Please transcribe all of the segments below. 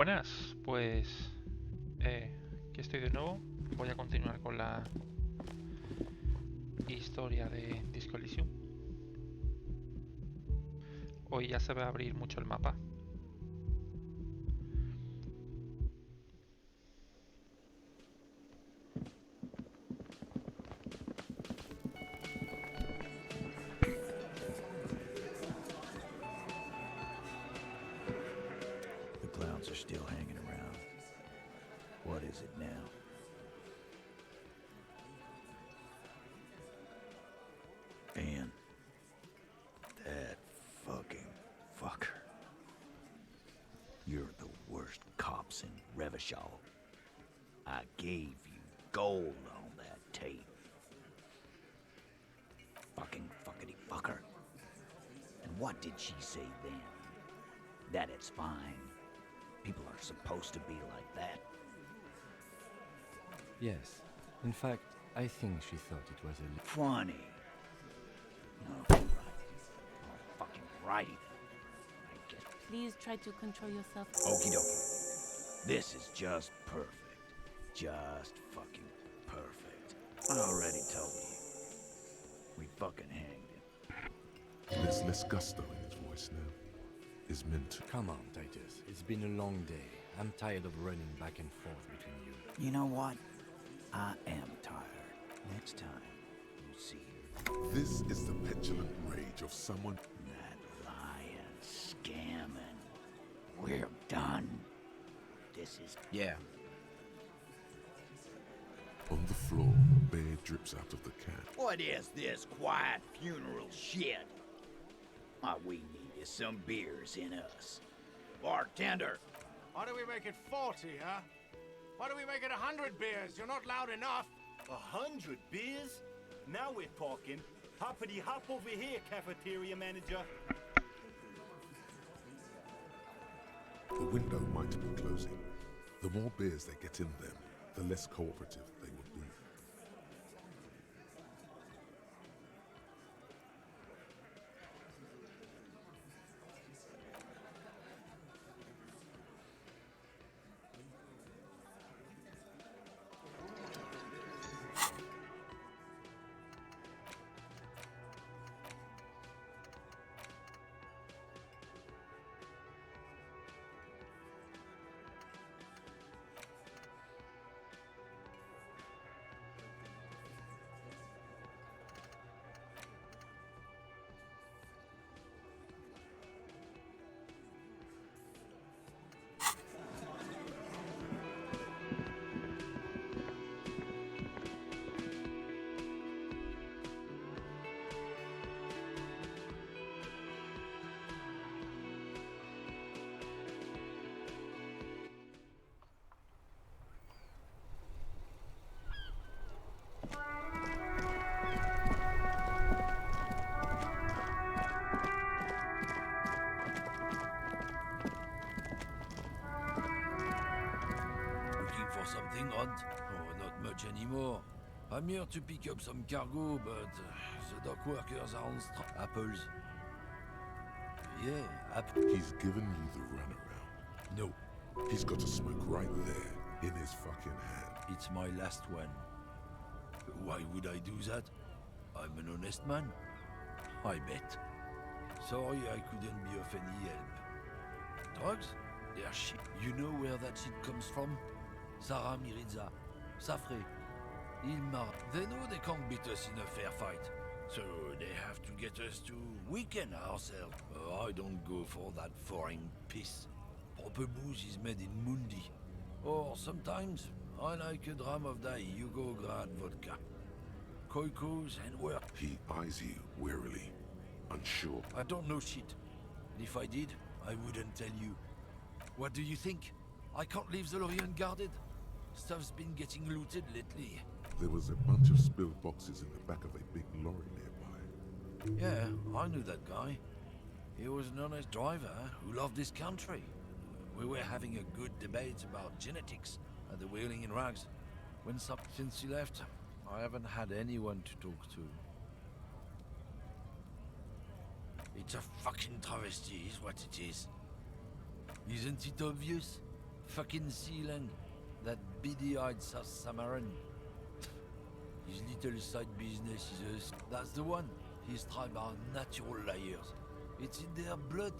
Buenas, pues aquí estoy de nuevo. Voy a continuar con la historia de Disco Elysium. Hoy ya se va a abrir mucho el mapa. The clowns are still hanging around. What is it now? And that fucking fucker. You're the worst cops in Revachol. I gave you gold on that tape. Fucking fuckity fucker. And what did she say then? That it's fine. People are supposed to be like that. Yes. In fact, I think she thought it was a... Funny. Oh, right. Oh, fucking righty. I guess. Please try to control yourself. Okie dokie. This is just perfect. Just fucking perfect. I already told you. We fucking hanged him. There's less gusto in his voice now. Is meant to. Come on, Titus. It's been a long day. I'm tired of running back and forth between you. You know what? I am tired. Next time, you see. This is the petulant rage of someone. That lying, scamming. We're done. This is... Yeah. On the floor, beer drips out of the can. What is this quiet funeral shit? All we need is some beers in us. Bartender. Why do we make it 40, huh? Why do we make it 100 beers? You're not loud enough. 100 beers? Now we're talking. Hoppity hop over here, cafeteria manager. The window might be closing. The more beers they get in them, the less cooperative they will be. Looking for something, Hunt? Oh, not much anymore. I'm here to pick up some cargo, but the dock workers are on apples. Yeah, He's given you the runaround. No, He's got a smoke right there, in his fucking hand. it's my last one. Why would I do that? I'm an honest man. I bet. Sorry I couldn't be of any help. Drugs? They're shit. You know where that shit comes from? Sarah Miriza, Safre, Ilmar. They know they can't beat us in a fair fight. So they have to get us to weaken ourselves. I don't go for that foreign piss. Proper booze is made in Mundi. Or sometimes I like a dram of that Yugograd vodka. Koikos and work. He eyes you wearily, unsure. I don't know shit. And if I did, I wouldn't tell you. What do you think? I can't leave the lorry unguarded. Stuff's been getting looted lately. There was a bunch of spilled boxes in the back of a big lorry nearby. Yeah, I knew that guy. He was an honest driver who loved this country. We were having a good debate about genetics at the Wheeling in Rags. Since he left, I haven't had anyone to talk to. It's a fucking travesty is what it is. Isn't it obvious? Fucking Sealang, that beady-eyed South Samaran. His little side business is us. That's the one. His tribe are natural liars. It's in their blood.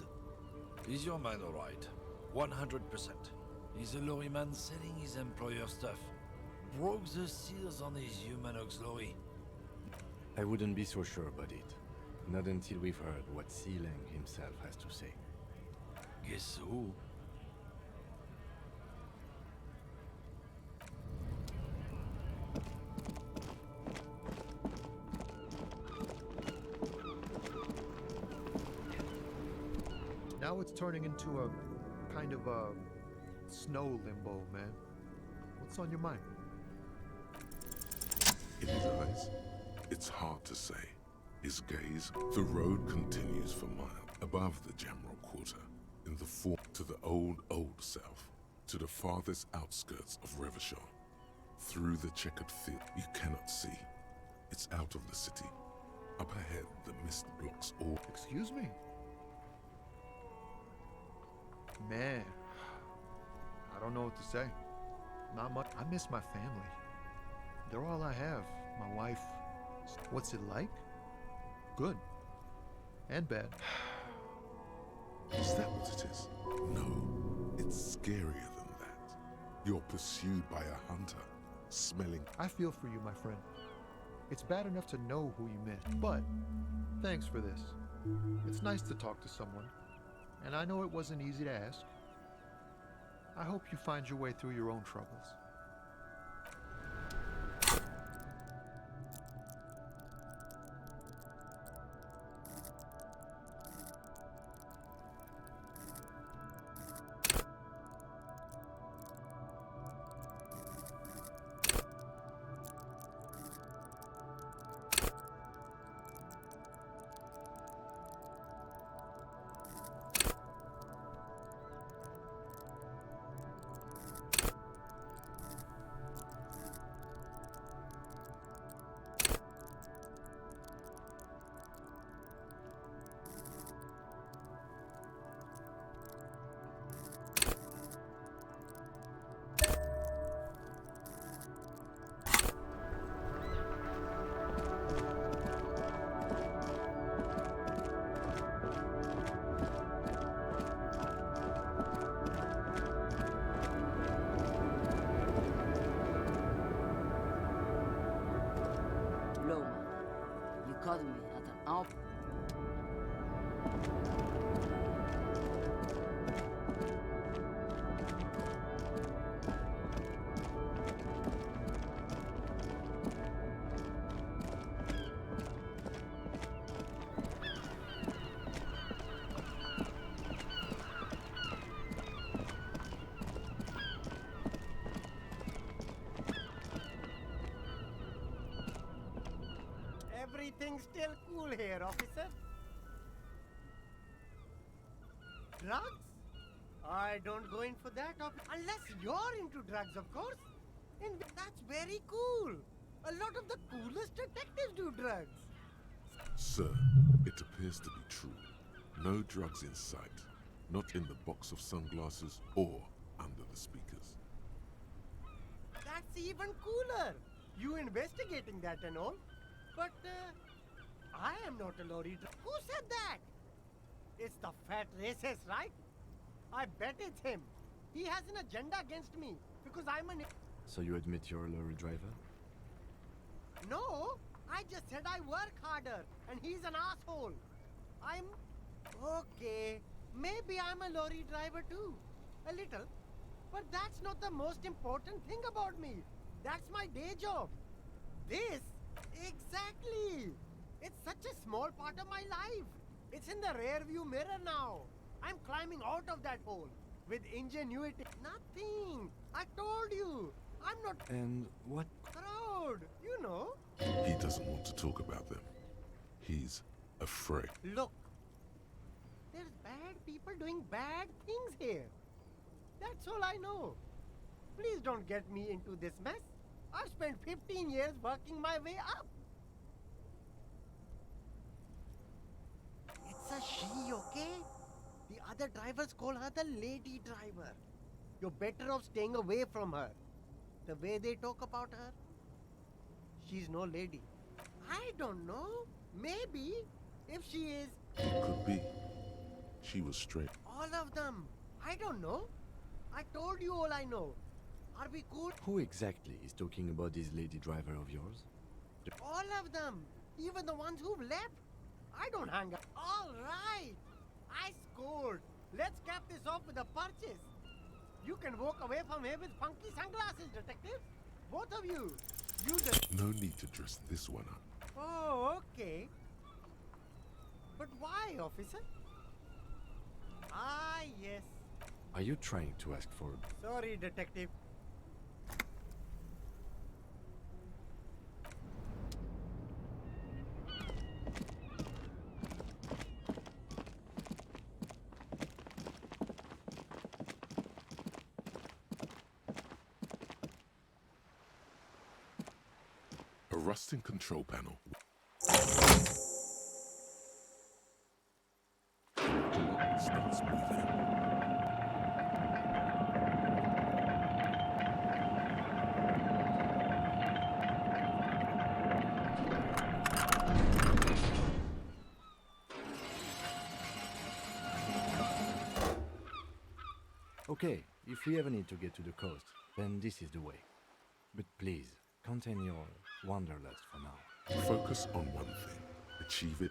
Is your man alright? 100%. He's a lorryman selling his employer stuff. Broke the seals on his human auxiliary. I wouldn't be so sure about it. Not until we've heard what Sealang himself has to say. Guess so. Now it's turning into a kind of a snow limbo, man. What's on your mind? In his eyes, it's hard to say. His gaze, the road continues for miles above the Jamrock Quarter, in the fort to the old south, to the farthest outskirts of Revachol. Through the checkered field, you cannot see. It's out of the city. Up ahead, the mist blocks all. Excuse me? Man, I don't know what to say. Not much. I miss my family. They're all I have. My wife. What's it like? Good. And bad. Is that what it is? No, it's scarier than that. You're pursued by a hunter, smelling. I feel for you, my friend. It's bad enough to know who you missed, but thanks for this. It's nice to talk to someone, and I know it wasn't easy to ask. I hope you find your way through your own troubles. You called me at an hour. Everything's still cool here, officer. Drugs? I don't go in for that, unless you're into drugs, of course. And that's very cool. A lot of the coolest detectives do drugs. Sir, it appears to be true. No drugs in sight. Not in the box of sunglasses or under the speakers. That's even cooler. You investigating that and all. But, I am not a lorry driver. Who said that? It's the fat racist, right? I bet it's him. He has an agenda against me because I'm an... So you admit you're a lorry driver? No, I just said I work harder and he's an asshole. I'm... Okay, maybe I'm a lorry driver too. A little. But that's not the most important thing about me. That's my day job. This... Exactly! It's such a small part of my life. It's in the rear view mirror now. I'm climbing out of that hole with ingenuity. Nothing. I told you. I'm not... And what? Proud. You know. He doesn't want to talk about them. He's afraid. Look. There's bad people doing bad things here. That's all I know. Please don't get me into this mess. I've spent 15 years working my way up. It's a she, okay? The other drivers call her the lady driver. You're better off staying away from her. The way they talk about her, she's no lady. I don't know. Maybe. If she is. Could be. She was straight. All of them. I don't know. I told you all I know. Are we cool? Who exactly is talking about this lady driver of yours? All of them. Even the ones who've left. I don't hang up. All right. I scored. Let's cap this off with a purchase. You can walk away from here with funky sunglasses, detective. Both of you. You No need to dress this one up. Oh, okay. But why, officer? Ah, yes. Are you trying to ask for... Sorry, detective. A rusting control panel. Starts moving. Okay, if we ever need to get to the coast, then this is the way. But please, contain your wanderlust for now. Focus on one thing. Achieve it.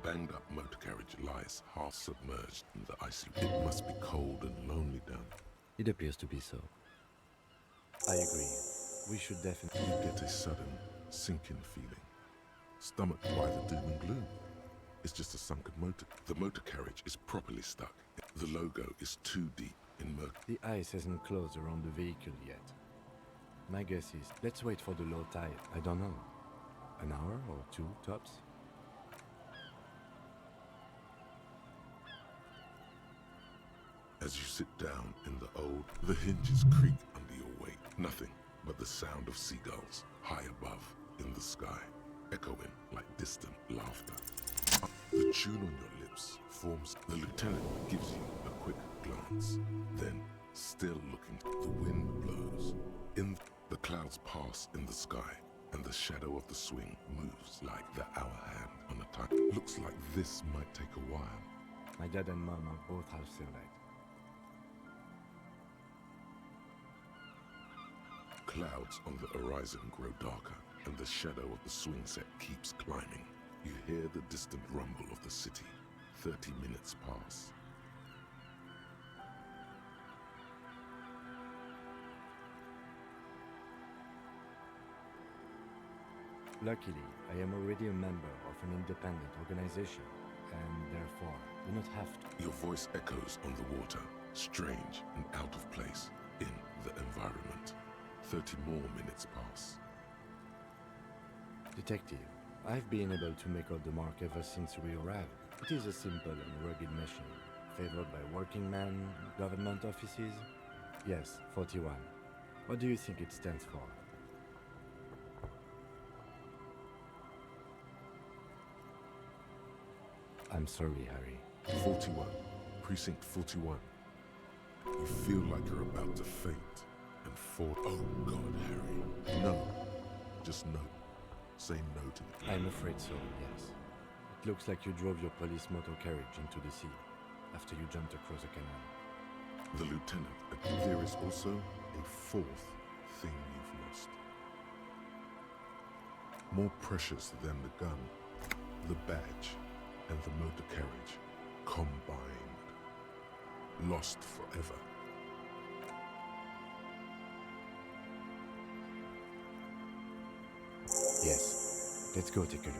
Banged up motor carriage lies half submerged in the icy. It must be cold and lonely down. It appears to be so. I agree. We should definitely... You get a sudden sinking feeling, stomached by the doom and gloom. It's just a sunken motor. The motor carriage is properly stuck. The logo is too deep in murk. The ice hasn't closed around the vehicle yet. My guess is, let's wait for the low tide. I don't know. An hour or two, tops? As you sit down in the hinges creak under your weight. Nothing but the sound of seagulls high above in the sky, echoing like distant laughter. The tune on your lips forms. The lieutenant gives you a quick glance. Then, still looking, the wind blows. The clouds pass in the sky, and the shadow of the swing moves like the hour hand on a time. Looks like this might take a while. My dad and mom are both half silhouette. Clouds on the horizon grow darker, and the shadow of the swing set keeps climbing. You hear the distant rumble of the city. 30 minutes pass. Luckily, I am already a member of an independent organization, and therefore do not have to. Your voice echoes on the water. strange and out of place in the environment. 30 more minutes pass. Detective, I've been able to make out the mark ever since we arrived. It is a simple and rugged machine, favored by working men, government offices. Yes, 41. What do you think it stands for? I'm sorry, Harry. 41. Precinct 41. You feel like you're about to faint and fall. Oh God, Harry. No. Just no. Say no to me. I'm afraid so, yes. It looks like you drove your police motor carriage into the sea after you jumped across a canal. The lieutenant. There is also a fourth thing you've lost. More precious than the gun, the badge, and the motor carriage combined. Lost forever. Yes. Let's go take a look.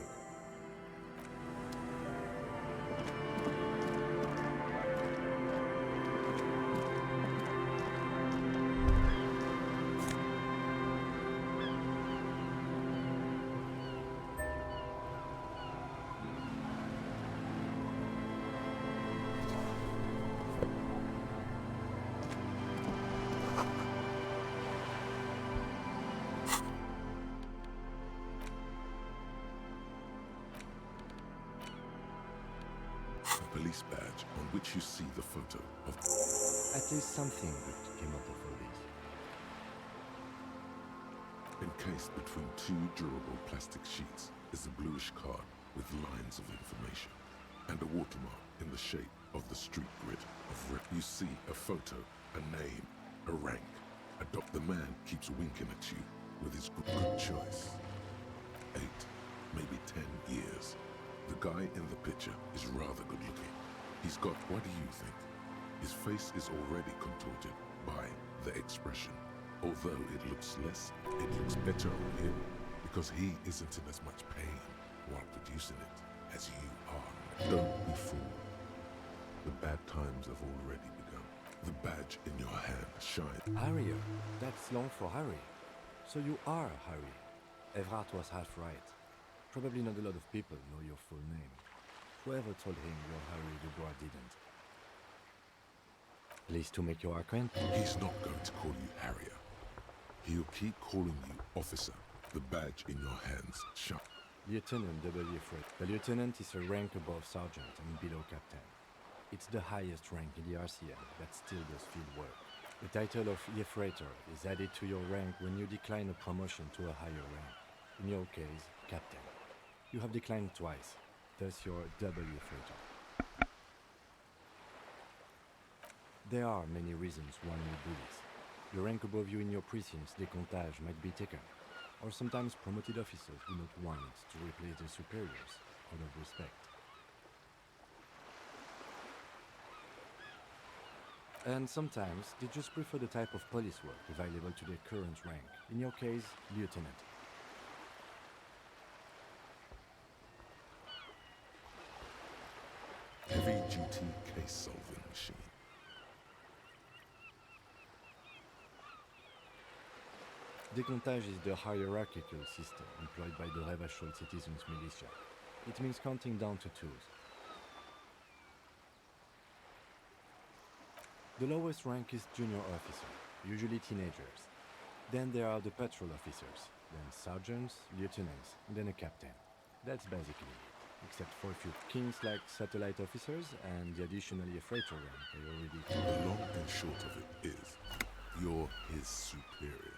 Police badge on which you see the photo of. At least something good came out of all this. Encased between two durable plastic sheets is a bluish card with lines of information and a watermark in the shape of the street grid of You see a photo, a name, a rank. The man keeps winking at you with his good choice. 8, maybe 10 years. The guy in the picture is rather good looking. He's got, what do you think? His face is already contorted by the expression. Although it looks better on him because he isn't in as much pain while producing it as you are. Don't be fooled. The bad times have already begun. The badge in your hand shines. Harrier. That's long for Harry. So you are Harry. Everard was half right. Probably not a lot of people know your full name. Whoever told him you're Harry Dubois didn't. Pleased to make your acquaintance. He's not going to call you Harrier. He'll keep calling you officer. The badge in your hands shut. Lieutenant W. Fred. The lieutenant is a rank above sergeant and below captain. It's the highest rank in the RCM that still does field work. The title of Freighter is added to your rank when you decline a promotion to a higher rank. In your case, captain. You have declined twice, thus you're W. Freighter. There are many reasons one would do this. The rank above you in your precinct's décomptage might be taken, or sometimes promoted officers do not want to replace their superiors out of respect. And sometimes they just prefer the type of police work available to their current rank, in your case, lieutenant. Heavy-duty case-solving machine. Décomptage is the hierarchical system employed by the Revachol Citizens Militia. It means counting down to twos. The lowest rank is junior officer, usually teenagers. Then there are the patrol officers, then sergeants, lieutenants, and then a captain. That's basically it, except for a few kings like satellite officers and the additionally a freighter rank they already. The long and short of it is, you're his superior.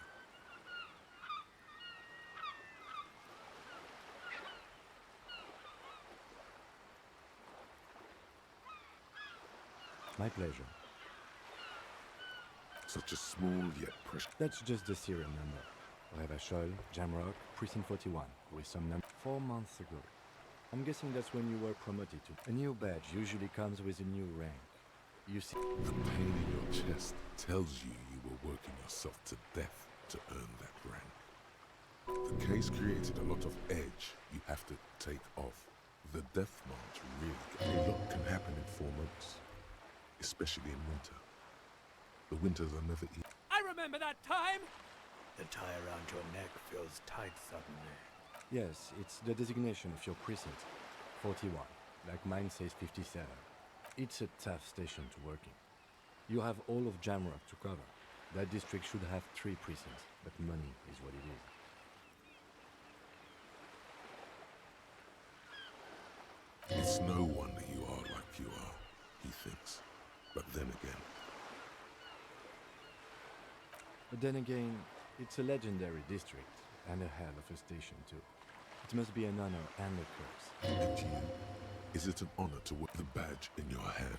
My pleasure. Such a small yet precious. That's just the serial number. Revachol, Jamrock, Precinct 41, with some number 4 months ago. I'm guessing that's when you were promoted to. A new badge usually comes with a new rank. You see. The pain in your chest tells you you were working yourself to death to earn that rank. The case created a lot of edge you have to take off. The death march really. A lot can happen in 4 months, especially in winter. The winters are never easy. I remember that time! The tie around your neck feels tight suddenly. Yes, it's the designation of your precinct. 41. Like mine says 57. It's a tough station to work in. You have all of Jamrock to cover. That district should have 3 precincts, but money is what it is. It's no wonder you are like you are, he thinks. But then again, it's a legendary district, and a hell of a station too. It must be an honor and a curse. And you, is it an honor to wear the badge in your hand?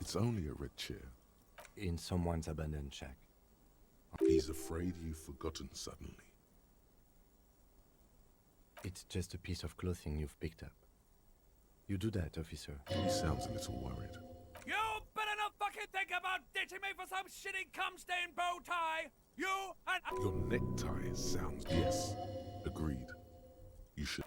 It's only a red chair. In someone's abandoned shack. He's afraid you've forgotten suddenly. It's just a piece of clothing you've picked up. You do that, officer. He sounds a little worried. You better not fucking think about ditching me for some shitty cum-stained bow tie! You and... Your necktie sounds... Yes, agreed. You should...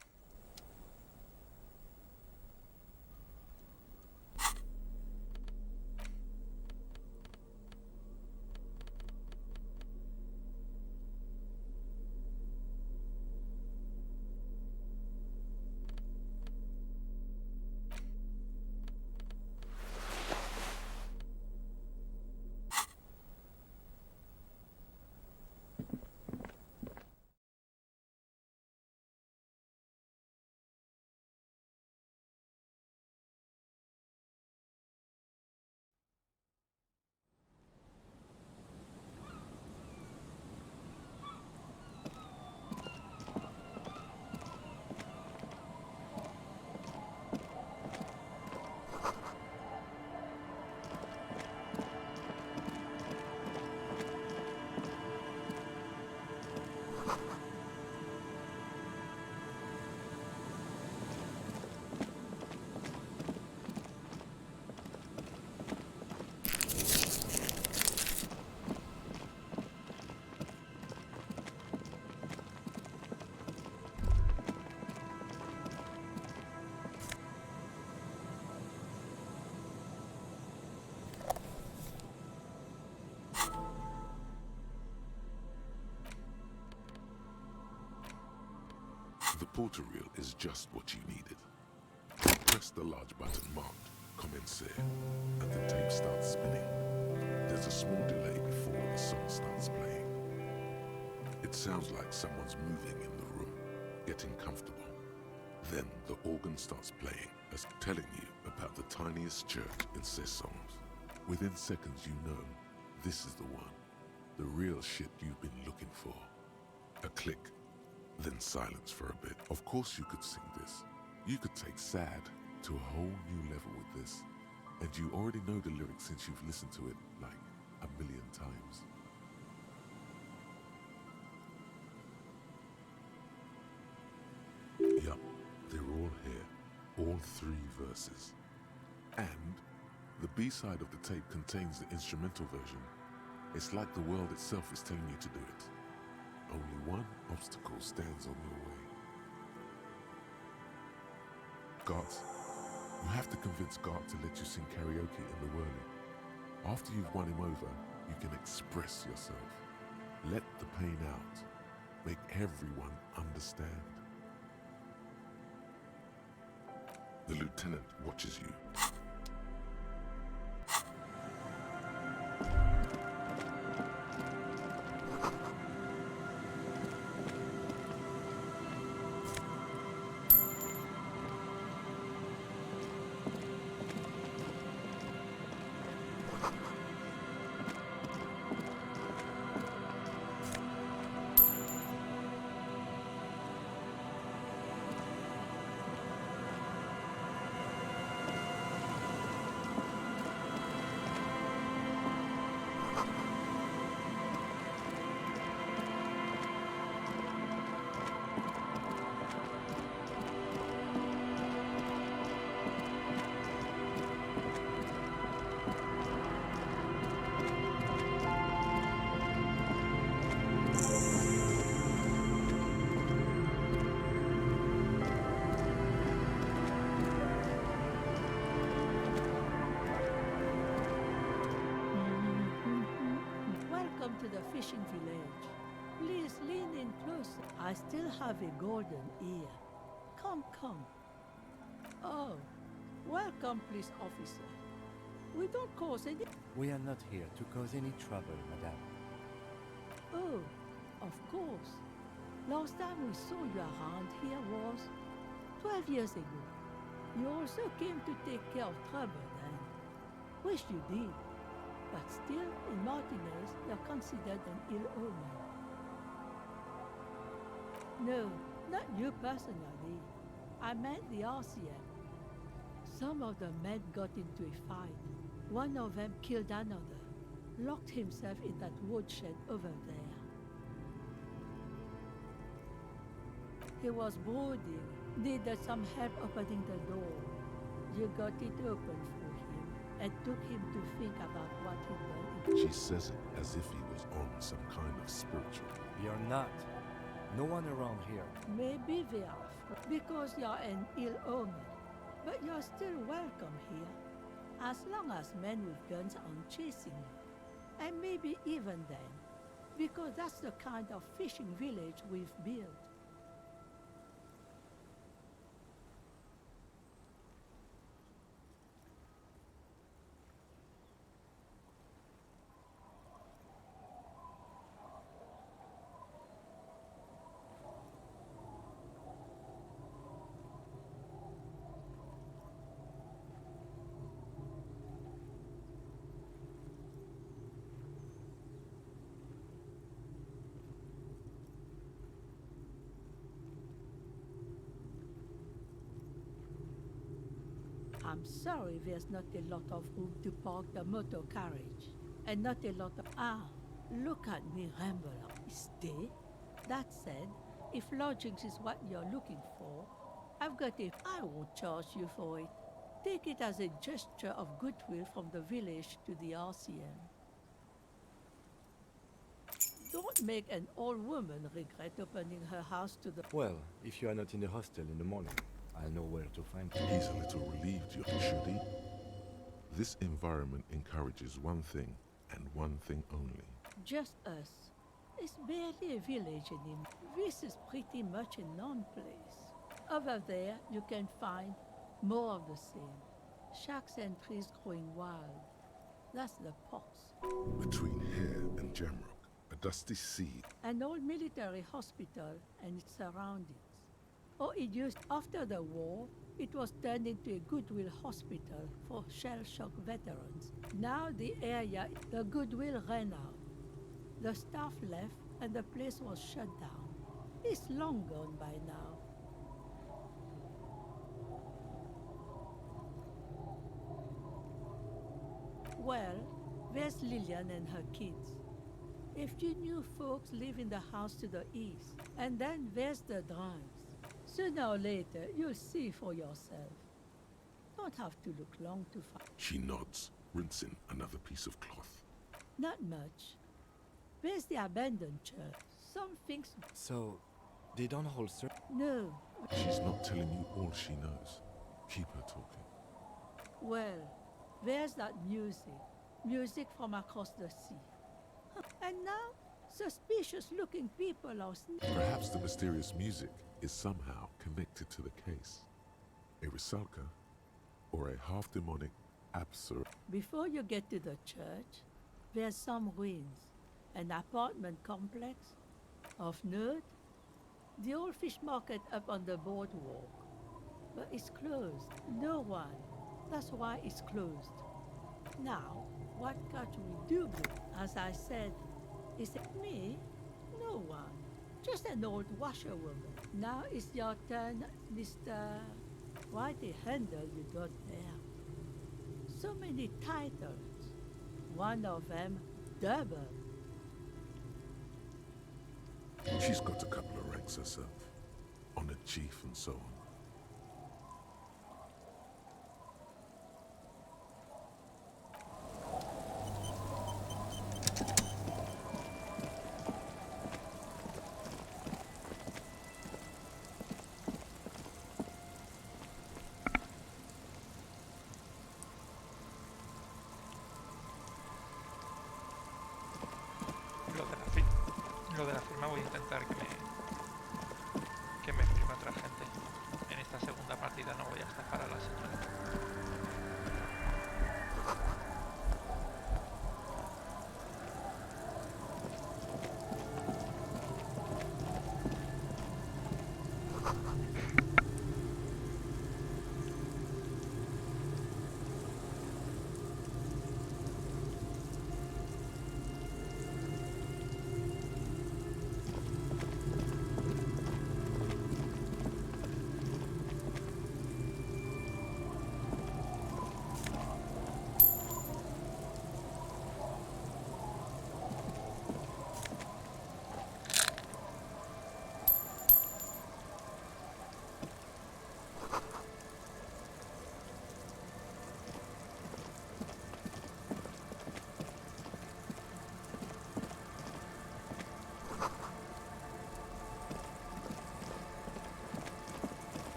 The porter reel is just what you needed. Press the large button marked Commencer, and the tape starts spinning. There's a small delay before the song starts playing. It sounds like someone's moving in the room, getting comfortable. Then the organ starts playing, as telling you about the tiniest church in Cesons. Within seconds you know This is the one. The real shit you've been looking for. A click, then silence for a bit. Of course you could sing this. You could take sad to a whole new level with this. And you already know the lyrics since you've listened to it like a million times. Yup, they're all here. All 3 verses. And the B-side of the tape contains the instrumental version. It's like the world itself is telling you to do it. Only one obstacle stands on your way. Gart, you have to convince Gart to let you sing karaoke in the whirly. After you've won him over, you can express yourself. Let the pain out. Make everyone understand. The lieutenant watches you. To the fishing village. Please lean in closer. I still have a golden ear. Come, come. Oh, welcome, police officer. We don't cause any... We are not here to cause any trouble, madame. Oh, of course. Last time we saw you around here was 12 years ago. You also came to take care of trouble then. Wish you did. But still, in Martinez, you're considered an ill omen. No, not you personally. I meant the RCM. Some of the men got into a fight. One of them killed another, locked himself in that woodshed over there. He was brooding, needed some help opening the door. You got it open for him and took him to think about what he'd done. She says it as if he was on some kind of spiritual. You're not. No one around here. Maybe they are, because you're an ill omen. But you're still welcome here, as long as men with guns aren't chasing you. And maybe even then, because that's the kind of fishing village we've built. I'm sorry there's not a lot of room to park the motor carriage. And not a lot of... Ah, look at me ramble on. Stay. That said, if lodgings is what you're looking for, I've got a... I won't charge you for it. Take it as a gesture of goodwill from the village to the RCM. Don't make an old woman regret opening her house to the... Well, if you are not in the hostel in the morning, I'll know where to find you. He's a little relieved, should he? This environment encourages one thing, and one thing only. Just us. It's barely a village anymore. This is pretty much a non-place. Over there, you can find more of the same. Shacks and trees growing wild. That's the pox. Between here and Jamrock, a dusty sea. An old military hospital and its surroundings. Oh, it used after the war, It was turned into a Goodwill hospital for shell-shock veterans. Now the area, the Goodwill ran out. The staff left and the place was shut down. It's long gone by now. Well, there's Lillian and her kids. A few new folks live in the house to the east. And then there's the Drives. Sooner or later, you'll see for yourself. Don't have to look long to find. She nods, rinsing another piece of cloth. Not much. There's the abandoned church. Some things... So, they don't holster? No. She's not telling you all she knows. Keep her talking. Well, there's that music. Music from across the sea. And now, suspicious-looking people are... Perhaps the mysterious music is somehow connected to the case. A Rusalka or a half-demonic absurd. Before you get to the church, there's some ruins. An apartment complex. Of note, the old fish market up on the boardwalk. But it's closed. No one. That's why it's closed. Now, what can we do? As I said, is it me? No one. Just an old washerwoman. Now it's your turn, Mr. Why the handle you got there? So many titles. One of them, double. She's got a couple of ranks herself. Honored chief and so on. Lo de la firma voy a intentar que me firme otra gente. En esta segunda partida no voy a estafar a la señora.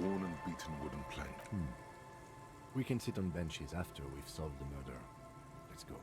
Worn and beaten wooden plank. We can sit on benches after we've solved the murder. Let's go.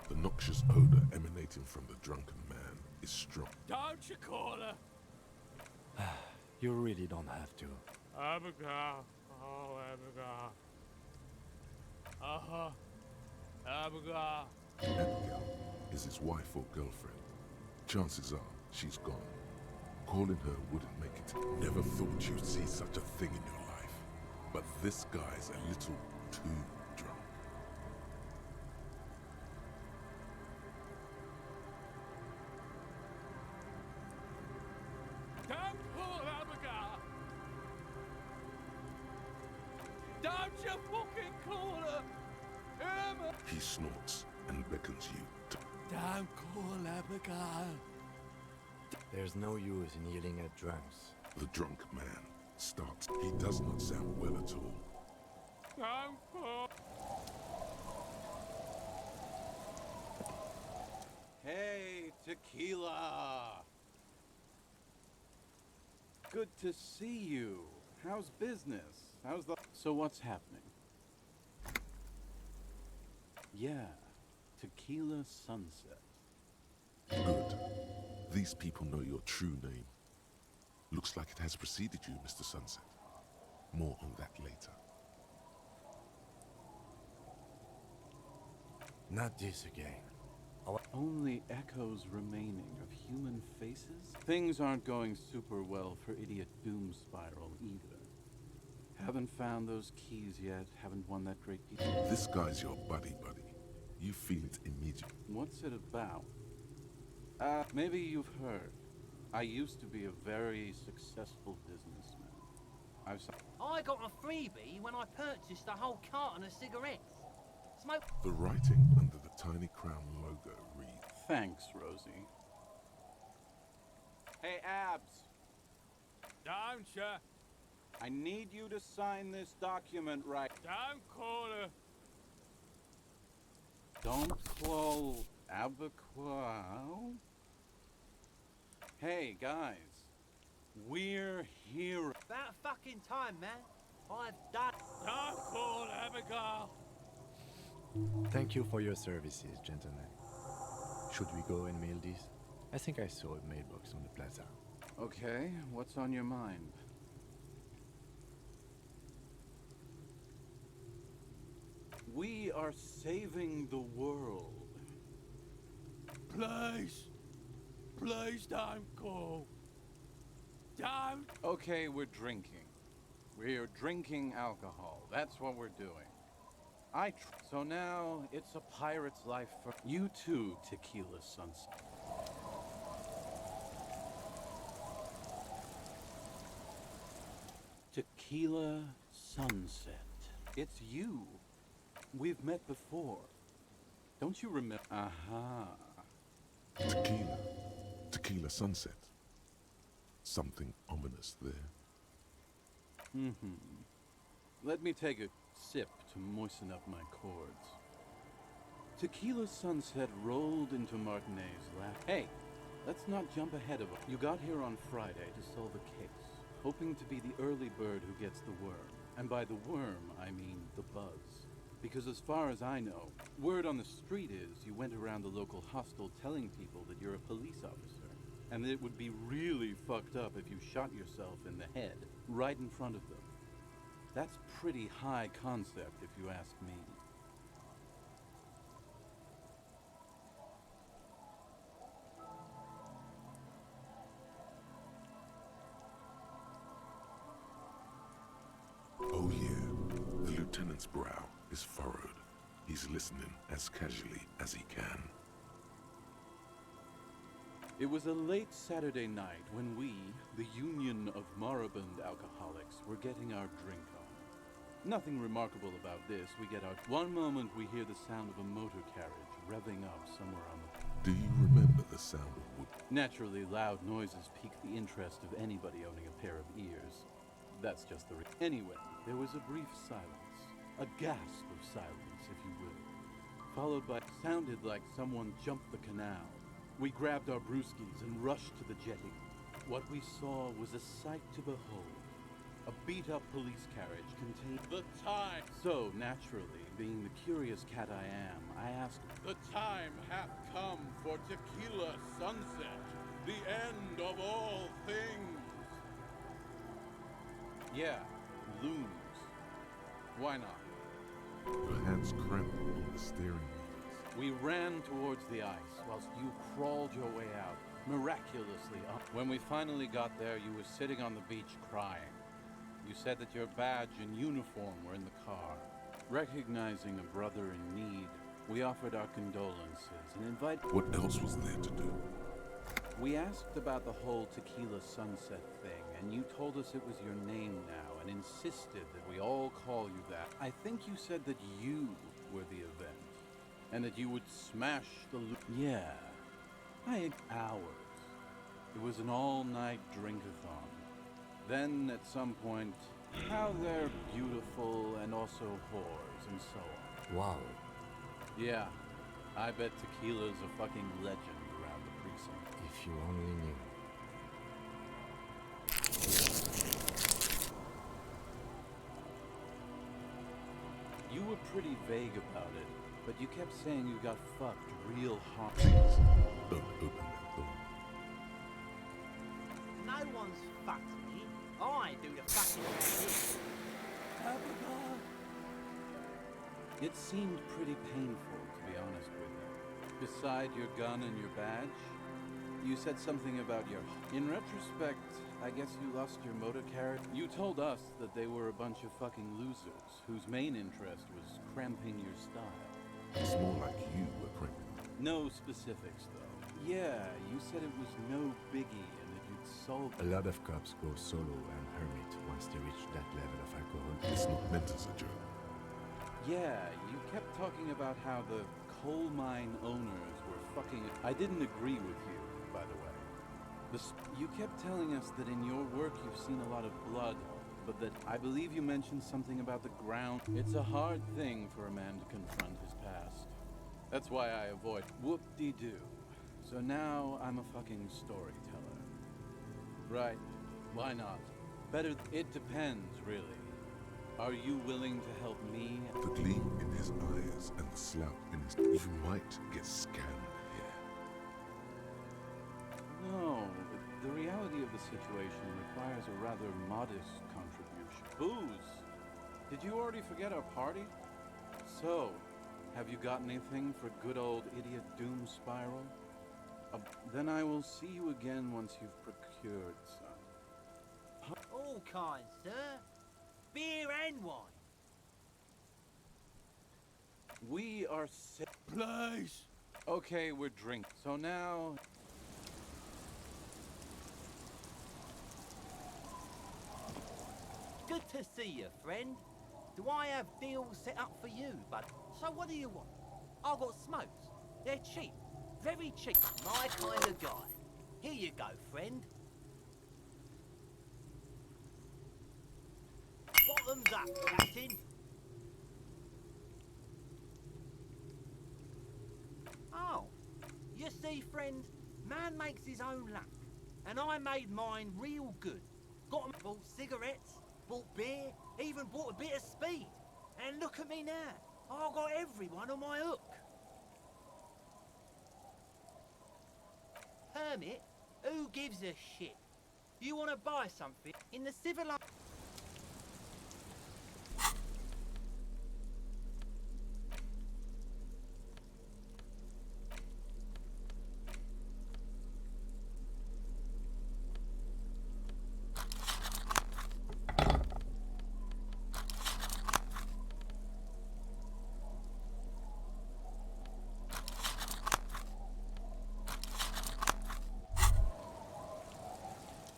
The noxious odor emanating from the drunken man is strong. Don't you call her? You really don't have to. Abigail. Oh, Abigail. Uh-huh. Abigail. Abigail is his wife or girlfriend. Chances are she's gone. Calling her wouldn't make it. Never thought you'd see such a thing in your life. But this guy's a little too drunk. round your fucking corner! He snorts and beckons you to... Don't call Abigail. There's no use in yelling at drunks. The drunk man starts. He does not sound well at all. Don't call. Hey, Tequila! Good to see you. How's business? How's the... So what's happening? Yeah, Tequila Sunset. Good. These people know your true name. Looks like it has preceded you, Mr. Sunset. More on that later. Not this again. Only echoes remaining of human faces? Things aren't going super well for Idiot Doom Spiral either. Haven't found those keys yet, haven't won that great piece. This guy's your buddy. You feel it immediately. What's it about? Maybe you've heard. I used to be a very successful businessman. I got a freebie when I purchased a whole carton of cigarettes. Smoke. The writing under the Tiny Crown logo reads... Thanks, Rosie. Hey, Abs. Don't ya? I need you to sign this document right. Don't call her. Don't call Abiquao. Hey, guys. We're here. About fucking time, man. I've done. Don't call Abigail. Thank you for your services, gentlemen. Should we go and mail this? I think I saw a mailbox on the plaza. Okay, what's on your mind? We are saving the world. Please. Please don't call. Don't. Okay, we're drinking. We're drinking alcohol. That's what we're doing. So now it's a pirate's life for you too, Tequila Sunset. Tequila Sunset. It's you. We've met before. Don't you remember? Aha. Tequila Sunset. Something ominous there. Let me take a sip to moisten up my cords. Tequila Sunset rolled into Martinet's lap. Hey, let's not jump ahead of it. You got here on Friday to solve a case, hoping to be the early bird who gets the worm. And by the worm, I mean the buzz. Because as far as I know, word on the street is you went around the local hostel telling people that you're a police officer. And that it would be really fucked up if you shot yourself in the head, right in front of them. That's pretty high concept, if you ask me. Oh yeah, the lieutenant's brow is furrowed. He's listening as casually as he can. It was a late Saturday night when we, the Union of Moribund Alcoholics, were getting our drink on. Nothing remarkable about this. We get out. One moment we hear the sound of a motor carriage revving up somewhere on the... Do you remember the sound of wood? Naturally, loud noises pique the interest of anybody owning a pair of ears. That's just the... Anyway, there was a brief silence. A gasp of silence, if you will. Followed by... Sounded like someone jumped the canal. We grabbed our brewskis and rushed to the jetty. What we saw was a sight to behold. A beat-up police carriage containing the time. So, naturally, being the curious cat I am, I asked, The time hath come for Tequila Sunset, the end of all things. Yeah, looms. Why not? Your hands trembled on the steering wheel. We ran towards the ice, whilst you crawled your way out, miraculously up. When we finally got there, you were sitting on the beach crying. You said that your badge and uniform were in the car. Recognizing a brother in need, we offered our condolences and invited... What else was there to do? We asked about the whole Tequila Sunset thing, and you told us it was your name now, and insisted that we all call you that. I think you said that you were the event, and that you would smash the Yeah, I had hours. It was an all-night drink-a-thon. Then, at some point, how they're beautiful and also whores and so on. Wow. Yeah, I bet Tequila's a fucking legend around the precinct. If you only knew. You were pretty vague about it, but you kept saying you got fucked real hard. Please, don't open that door. No one's fucked me. I do the fucking shit. It seemed pretty painful, to be honest with you. Beside your gun and your badge, you said something about your... In retrospect, I guess you lost your motor carriage. You told us that they were a bunch of fucking losers, whose main interest was cramping your style. It's more like you were cramping. No specifics, though. Yeah, you said it was no biggie and that you'd solve A lot of cops go solo and hermit once they reach that level of alcohol. It's not meant as a joke. Yeah, you kept talking about how the coal mine owners were fucking... I didn't agree with you, by the way. You kept telling us that in your work you've seen a lot of blood, but that I believe you mentioned something about the ground. It's a hard thing for a man to confront his past. That's why I avoid whoop-de-doo. So now I'm a fucking storyteller. Right, why not? Better... It depends, really. Are you willing to help me? The gleam in his eyes and the slough in his... You might get scammed here. No, the reality of the situation requires a rather modest contribution. Booze! Did you already forget our party? So, have you got anything for good old idiot Doom Spiral? Then I will see you again once you've procured some. All kinds, sir. Beer and wine. We are sick. Please! Okay, we're drinking. So now... Good to see you, friend. Do I have deals set up for you, bud? So what do you want? I've got smokes. They're cheap. Very cheap. My kind of guy. Here you go, friend. Bottoms up, Captain. Oh, you see, friend, man makes his own luck. And I made mine real good. Got 'em, bought cigarettes, bought beer, even bought a bit of speed. And look at me now. I've got everyone on my hook. Hermit? Who gives a shit? You want to buy something in the civilized...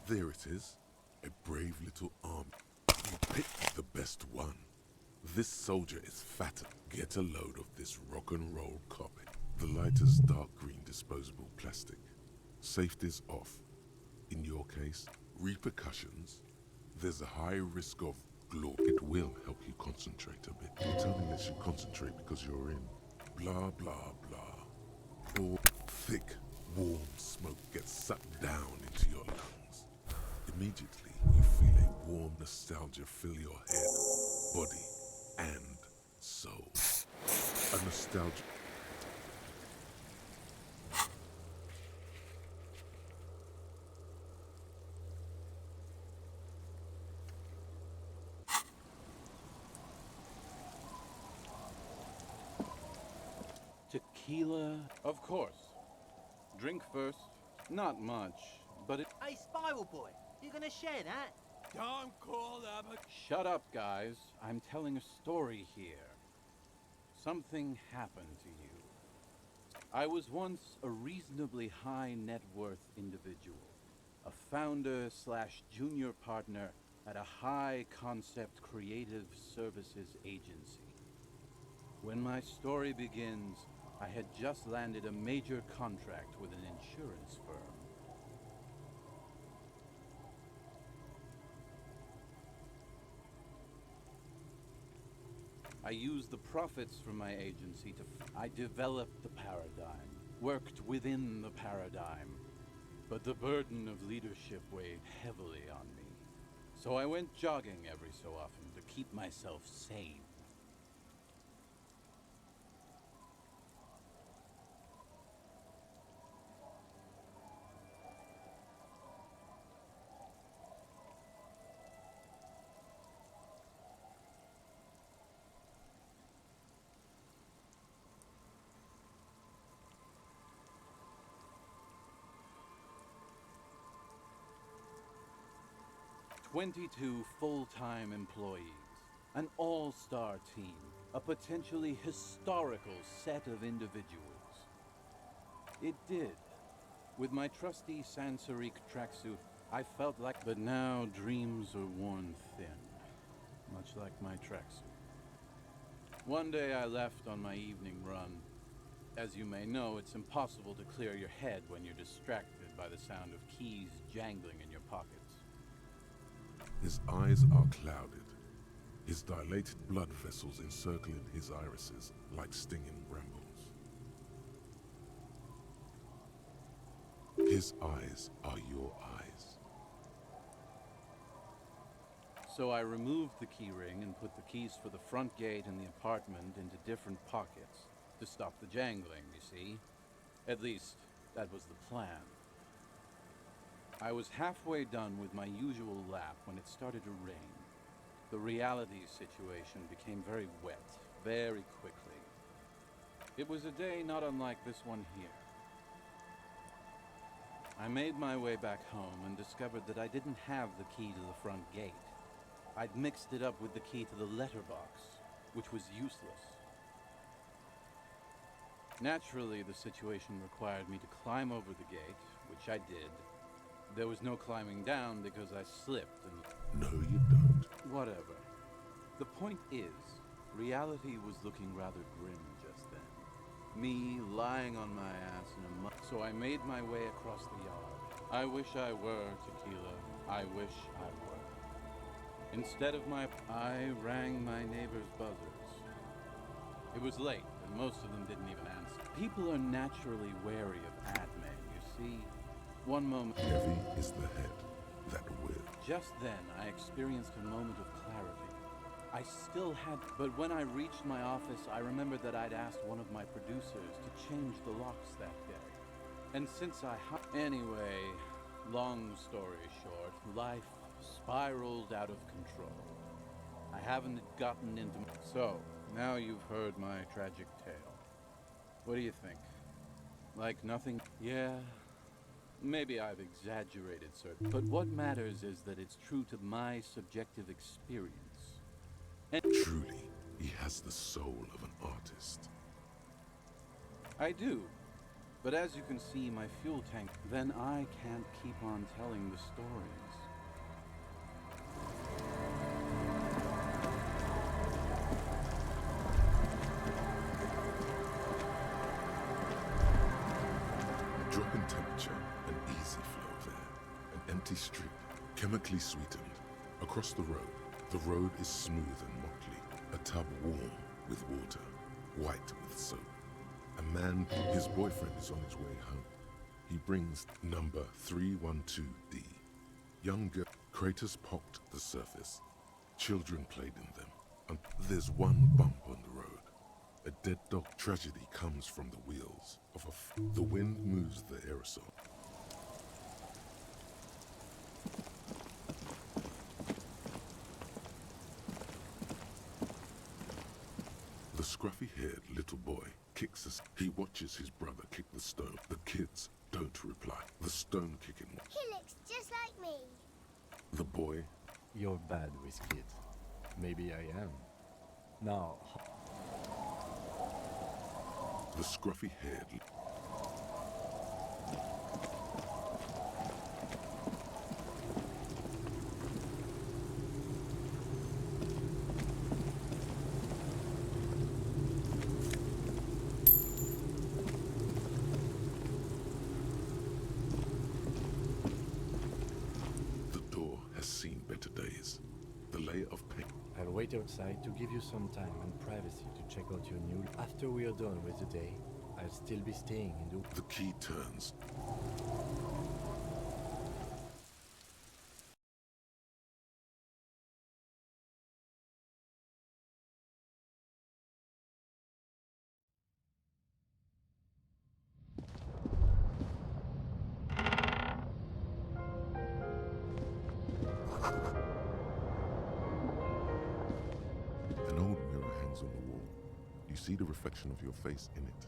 There it is, a brave little army. You picked the best one. This soldier is fatter. Get a load of this rock and roll copy. The lighter's dark green disposable plastic. Safety's off. In your case, repercussions. There's a high risk of glory. It will help you concentrate a bit. You tell me that you concentrate because you're in. Blah, blah, blah. Or thick, warm smoke gets sucked down into your lungs. Immediately, you feel a warm nostalgia fill your head, body, and soul. A nostalgia. Tequila? Of course. Drink first. Not much, but it... Hey, Spiral Boy, you gonna share that? Don't call them a... Shut up, guys. I'm telling a story here. Something happened to you. I was once a reasonably high net worth individual, a founder slash junior partner at a high concept creative services agency. When my story begins, I had just landed a major contract with an insurance firm. I used the profits from my agency I developed the paradigm, worked within the paradigm, but the burden of leadership weighed heavily on me. So I went jogging every so often to keep myself sane. "22 full-time employees, an all-star team, a potentially historical set of individuals." It did. With my trusty Sansarique tracksuit, I felt like... But now dreams are worn thin, much like my tracksuit. One day I left on my evening run. As you may know, it's impossible to clear your head when you're distracted by the sound of keys jangling in your pockets. His eyes are clouded, his dilated blood vessels encircling his irises like stinging brambles. His eyes are your eyes. So I removed the key ring and put the keys for the front gate and the apartment into different pockets to stop the jangling, you see. At least, that was the plan. I was halfway done with my usual lap when it started to rain. The reality situation became very wet, very quickly. It was a day not unlike this one here. I made my way back home and discovered that I didn't have the key to the front gate. I'd mixed it up with the key to the letterbox, which was useless. Naturally, the situation required me to climb over the gate, which I did. There was no climbing down because I slipped and... No, you don't. Whatever. The point is, reality was looking rather grim just then. Me lying on my ass in a mud. So I made my way across the yard. I wish I were Tequila. I wish I were. Instead of I rang my neighbor's buzzers. It was late, and most of them didn't even answer. People are naturally wary of ad men, you see. One moment... Heavy is the head that will. Just then, I experienced a moment of clarity. I still had... But when I reached my office, I remembered that I'd asked one of my producers to change the locks that day. And since Anyway, long story short, life spiraled out of control. I haven't gotten into... So, now you've heard my tragic tale. What do you think? Like nothing? Yeah... Maybe I've exaggerated, but what matters is that it's true to my subjective experience. And truly, he has the soul of an artist. I do. But as you can see, my fuel tank, then I can't keep on telling the stories. Drop in temperature, an easy flow there. An empty street, chemically sweetened. Across the road is smooth and motley. A tub warm with water, white with soap. A man, his boyfriend is on his way home. He brings number 312D. Young girl, craters pocked the surface. Children played in them. And there's one bump on the road. A dead dog. Tragedy comes from the wheels of the wind moves the aerosol. The scruffy-haired little boy kicks us. He watches his brother kick the stone. The kids don't reply. The stone kicking one. He looks just like me. The boy. You're bad with kids. Maybe I am. Now... The scruffy-haired... has seen better days. The layer of paint. I'll wait outside to give you some time and privacy to check out your new... After we are done with the day, I'll still be staying in the... The key turns. An old mirror hangs on the wall. You see the reflection of your face in it,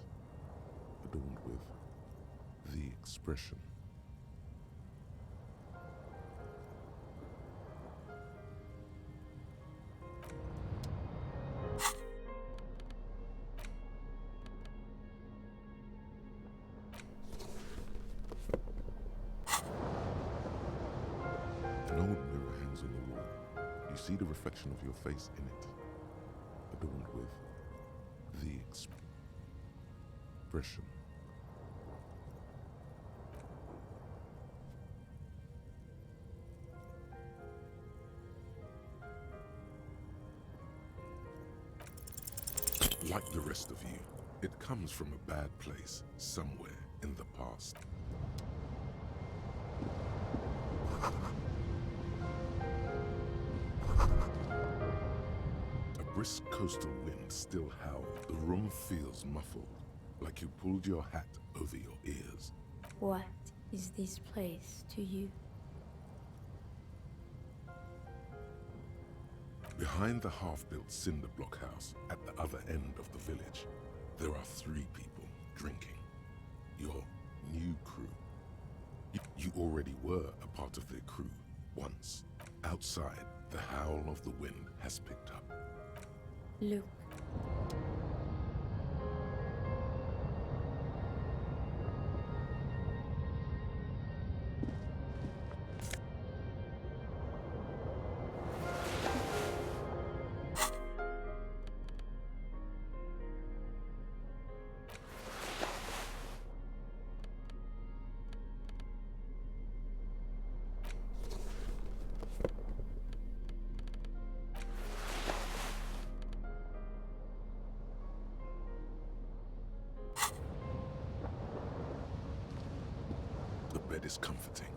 adorned with the expression. An old mirror hangs on the wall. You see the reflection of your face in it, adorned with the expression. Like the rest of you, it comes from a bad place somewhere in the past. A brisk coastal wind still howls. The room feels muffled, like you pulled your hat over your ears. What is this place to you? Behind the half-built cinder block house at the other end of the village, there are 3 people drinking. Your new crew. You already were a part of their crew once. Outside, the howl of the wind has picked up. Look. The bed is comforting.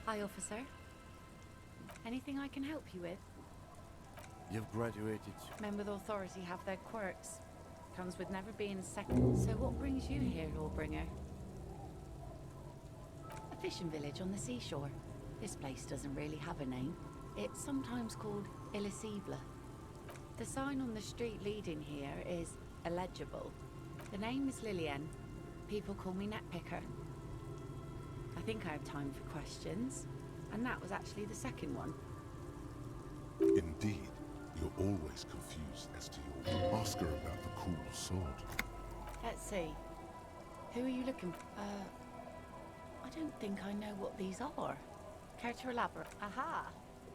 Hi, officer. Anything I can help you with? You've graduated. Men with authority have their quirks. Comes with never being second. So what brings you here, Lawbringer? A fishing village on the seashore. This place doesn't really have a name. It's sometimes called Elysium. The sign on the street leading here is illegible. The name is Lillian. People call me Netpicker. I think I have time for questions. And that was actually the second one. Indeed, you're always confused as to your... Ask her about the cool sword. Let's see. Who are you looking for? I don't think I know what these are. Care to elaborate? Aha!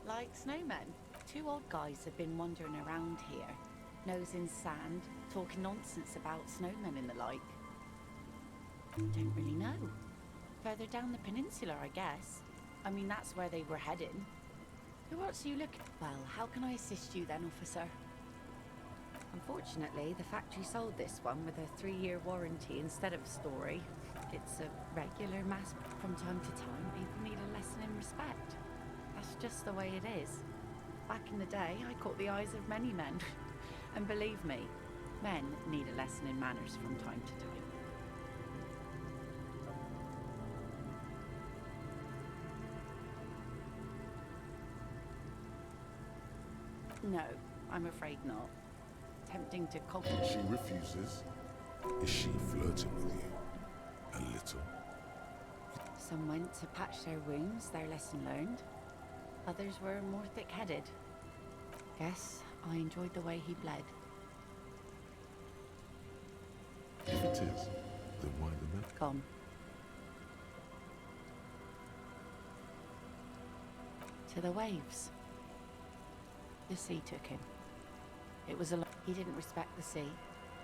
Like snowmen. 2 old guys have been wandering around here, nose in sand, talking nonsense about snowmen and the like. Don't really know. Further down the peninsula, I guess. I mean, that's where they were heading. Who else are you looking... Well, how can I assist you then, officer? Unfortunately, the factory sold this one with a 3-year warranty instead of a story. It's a regular mass. From time to time, people need a lesson in respect. That's just the way it is. Back in the day, I caught the eyes of many men. And believe me, men need a lesson in manners from time to time. No, I'm afraid not. Tempting to copy. She refuses. Is she flirting with you? A little? Some went to patch their wounds, their lesson learned. Others were more thick-headed. Guess I enjoyed the way he bled. If it is, then why the men? Gone. To the waves. The sea took him. It was he didn't respect the sea.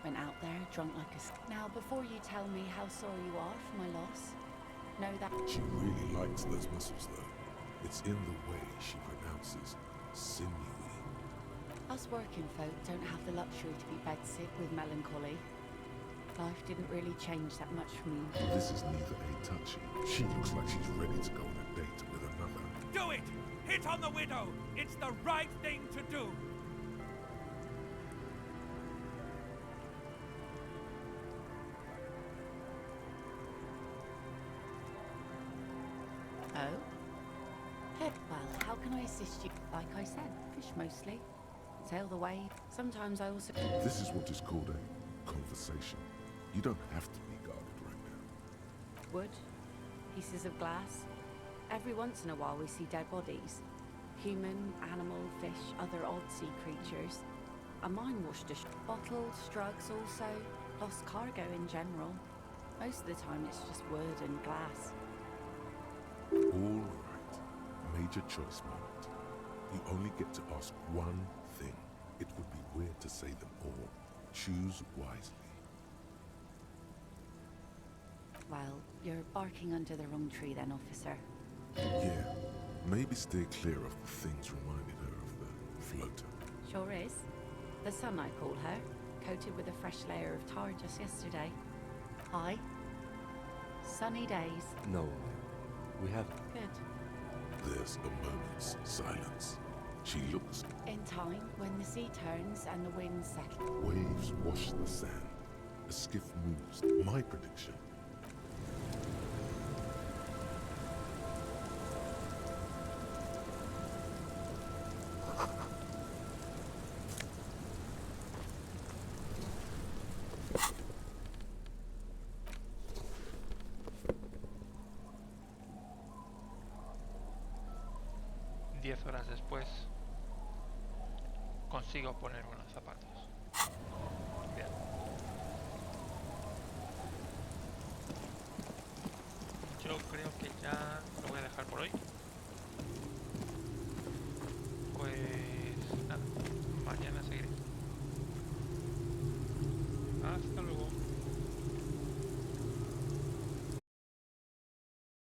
Went out there, drunk like a... Now, before you tell me how sorry you are for my loss, know that... She really likes those muscles, though. It's in the way she pronounces sinewy. Us working folk don't have the luxury to be bedsick with melancholy. Life didn't really change that much for me. This is neither a touchy. She looks like she's ready to go on a date with another. Do it! Hit on the widow! It's the right thing to do! Oh? Hey, well, how can I assist you? Like I said, fish mostly. Sail the wave. Sometimes I also... This is what is called a conversation. You don't have to be guarded right now. Wood, pieces of glass. Every once in a while we see dead bodies. Human, animal, fish, other odd sea creatures. A mine washed ashore. Bottles, drugs also. Lost cargo in general. Most of the time it's just wood and glass. All right. Major choice moment. You only get to ask one thing. It would be weird to say them all. Choose wisely. Well, you're barking under the wrong tree then, officer. Yeah. Maybe stay clear of the things reminded her of the floater. Sure is. The sun, I call her. Coated with a fresh layer of tar just yesterday. Hi. Sunny days. No, we have... Good. There's a moment's silence. She looks. In time, when the sea turns and the winds settle. Waves wash the sand. A skiff moves. My prediction. Horas después consigo poner unos zapatos. Bien. Yo creo que ya lo voy a dejar por hoy.